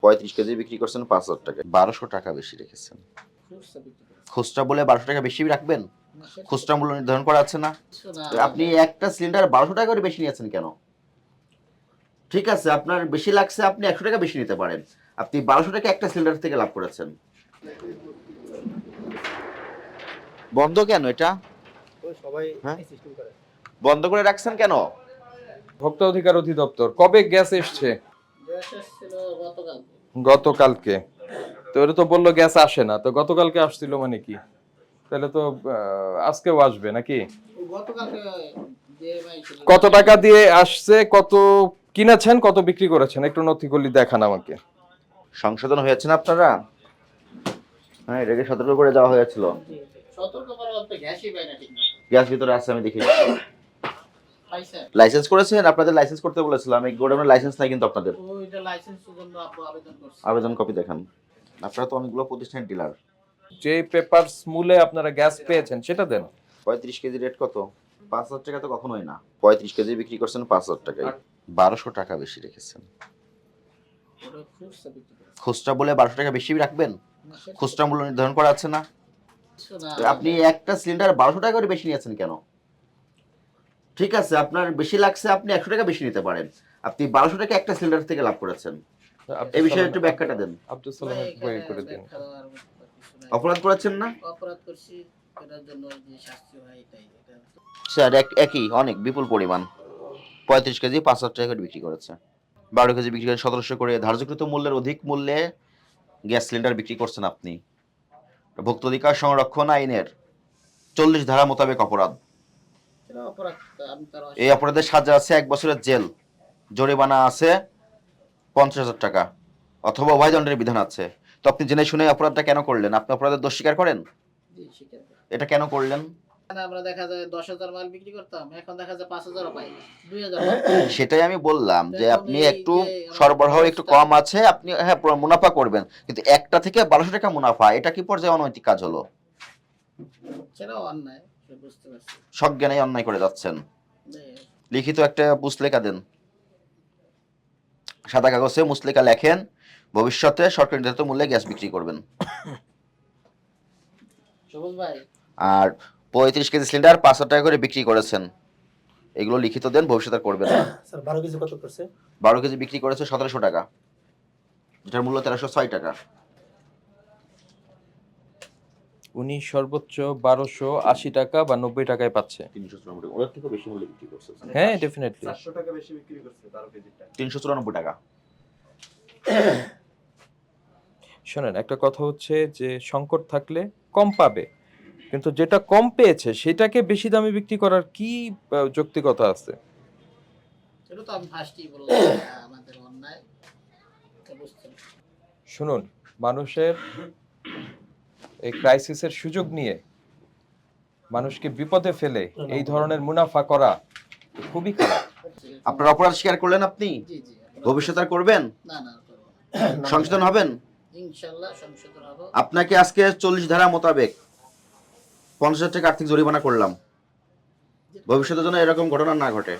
35 KG বিক্রি করছেন 5,000 টাকা, 1200 টাকা বেশি রেখেছেন। খুচরা বলে 1200 টাকা বেশি রাখবেন? খুচরা মূল্য নির্ধারণ করা আছে না? আপনি একটা সিলিন্ডার 1200 টাকা করে বেশি নিয়েছেন কেন? ঠিক আছে, আপনার বেশি লাগছে, আপনি 100 টাকা বেশি নিতে পারেন। আপনি 1200 টাকা একটা সিলিন্ডার থেকে লাভ করেছেন। বন্ধ কেন এটা? সবাই হ্যাঁ? সিস্টেম করে। বন্ধ করে রাখছেন কেন? ভোক্তা অধিকার অধিদপ্তর কবে গ্যাস এসছে? গ্যাস এসেছিল গতকালকে। গতকালকে। তো এটা তো বললো গ্যাস আসে না, তো গতকালকে আসছিল মানে কি? তাহলে তো আজকেও আসবে নাকি? গতকালকে যে কত টাকা দিয়ে আসছে, কত কিনেছেন, কত বিক্রি করেছেন, একটু নথিগুলি দেখান আমাকে। সংশোধন হয়েছে না আপনারা? হ্যাঁ, এটাকে সতর্ক করে দেওয়া হয়েছিল। সতর্ক করা বলতে গ্যাসই পাই না ঠিক না। গ্যাস ভিতরে আছে, আমি দেখি। পাইছেন? লাইসেন্স করেছেন? আপনাদের লাইসেন্স করতে বলেছিলাম। এই গোডাউনের লাইসেন্স নাই কিন্তু আপনাদের। ওইটা লাইসেন্সের জন্য আপু আবেদন করছি। আবেদন কপি দেখান। আপনারা তো অনেকগুলো প্রতিষ্ঠানের ডিলার। যে পেপারস মূলে আপনারা গ্যাস পেয়েছেন সেটা দেন। 35 কেজি রেট কত? 5,000 টাকা তো কখনোই না। 35 কেজি বিক্রি করছেন 5,000 টাকায়, 1200 টাকা বেশি রেখেছেন। ওটা খুচরা বিক্রি করছি। খুচরা বলে 1200 টাকা বেশি রাখবেন? খুচরা মূল্য নির্ধারণ করা আছে না? আপনি একটা সিলিন্ডার 1200 টাকা করে বেশি নিয়েছেন কেন? ঠিক আছে, আপনার বেশি লাগছে, আপনি 100 টাকা বেশি নিতে পারেন। আপনি 1200 টাকা একটা সিলিন্ডার থেকে লাভ করেছেন। এই বিষয়ে একটু ব্যাখ্যাটা দেন। আব্দুল সালামের বই করে দিন। অপরাধ করেছেন না? অপরাধ করছি, এটার জন্য যে শাস্তি হয় এটাই। স্যার একই, অনেক বিপুল পরিমাণ। 35 কেজি 5,000 টাকা করে বিক্রি করেছে। 12 কেজি বিক্রি করে 1700 করে ধার্যকৃত মূল্যের অধিক মূল্যে গ্যাস সিলিন্ডার বিক্রি করছেন আপনি। ভোক্তা অধিকার সংরক্ষণ আইনের 40 ধারা মোতাবেক অপরাধ। সেটা অপরাধ, আমি তার এই অপরাধের সাজা আছে 1 বছরের জেল, জরিমানা আছে 50,000 টাকা, অথবা উভয় দণ্ডের বিধান আছে। তো আপনি জেনে শুনে অপরাধটা কেন করলেন? আপনি অপরাধের দোষ স্বীকার করেন? জি স্বীকার করি। এটা কেন করলেন? আমরা দেখা যায় 10,000 মাল বিক্রি করতাম, এখন দেখা যায় 5,000ও পাই না, 2,000 সেটাই আমি বললাম যে এখন আপনি এই একটু যে আমাদের সরবরাহ একটু খরচটা- কম আছে, আপনি হ্যাঁ মুনাফা করবেন, কিন্তু একটা থেকে 1200 টাকা মুনাফা, এটা কি পর্যায়ে অনৈতিক কাজ হলো? সেটাও অন্যায়, সে বুঝতে পারছি। সজ্ঞানে অন্যায় করে যাচ্ছেন। যে লিখিত একটা মুচলেখা দেন, সাদা কাগজে মুচলেখা লেখেন, ভবিষ্যতে সরকারি নির্ধারিত মূল্যে গ্যাস বিক্রি করবেন। সবুজ ভাই, আর 35 কেজি সিলিন্ডার 5,000 টাকা করে বিক্রি করেছেন, এগুলো লিখিত দেন, ভবিষ্যতে আর করবেন না। স্যার 12 কেজি কত করছে? 12 কেজি বিক্রি করেছে 1700 টাকা, যেটার মূল্য 1306 টাকা। উনি সর্বোচ্চ 1280 টাকা বা 90 টাকায় পাচ্ছে। 394 টাকা, ওর থেকে বেশি মূল্যে বিক্রি করছে। হ্যাঁ, ডেফিনেটলি 400 টাকা বেশি বিক্রি করছে 12 কেজিটা। 394 টাকা। শোনেন, একটা কথা হচ্ছে যে সংকট থাকলে কম পাবে, কিন্তু যেটা কম পেয়েছে সেটাকে বেশি দামে বিক্রি করার কি যৌক্তিকতা আছে? সেটা তো আমি ফার্স্টই বললাম, এটা আমাদের অন্যায়, এটা বুঝতে পারছি। শুনুন, মানুষের এই ক্রাইসিসের সুযোগ নিয়ে মানুষকে বিপদে ফেলে এই ধরনের মুনাফা করা খুবই খারাপ। আপনার অপরাধ স্বীকার করলেন আপনি? জি জি। ভবিষ্যতে আর করবেন? না না, করবো না। সংশোধন হবেন? ইনশাআল্লাহ সংশোধন হবো। আপনাকে আজকে 40 ধারা মোতাবেক 50,000 টাকা আর্থিক জরিমানা করলাম। ভবিষ্যতের জন্য এরকম ঘটনা না ঘটে।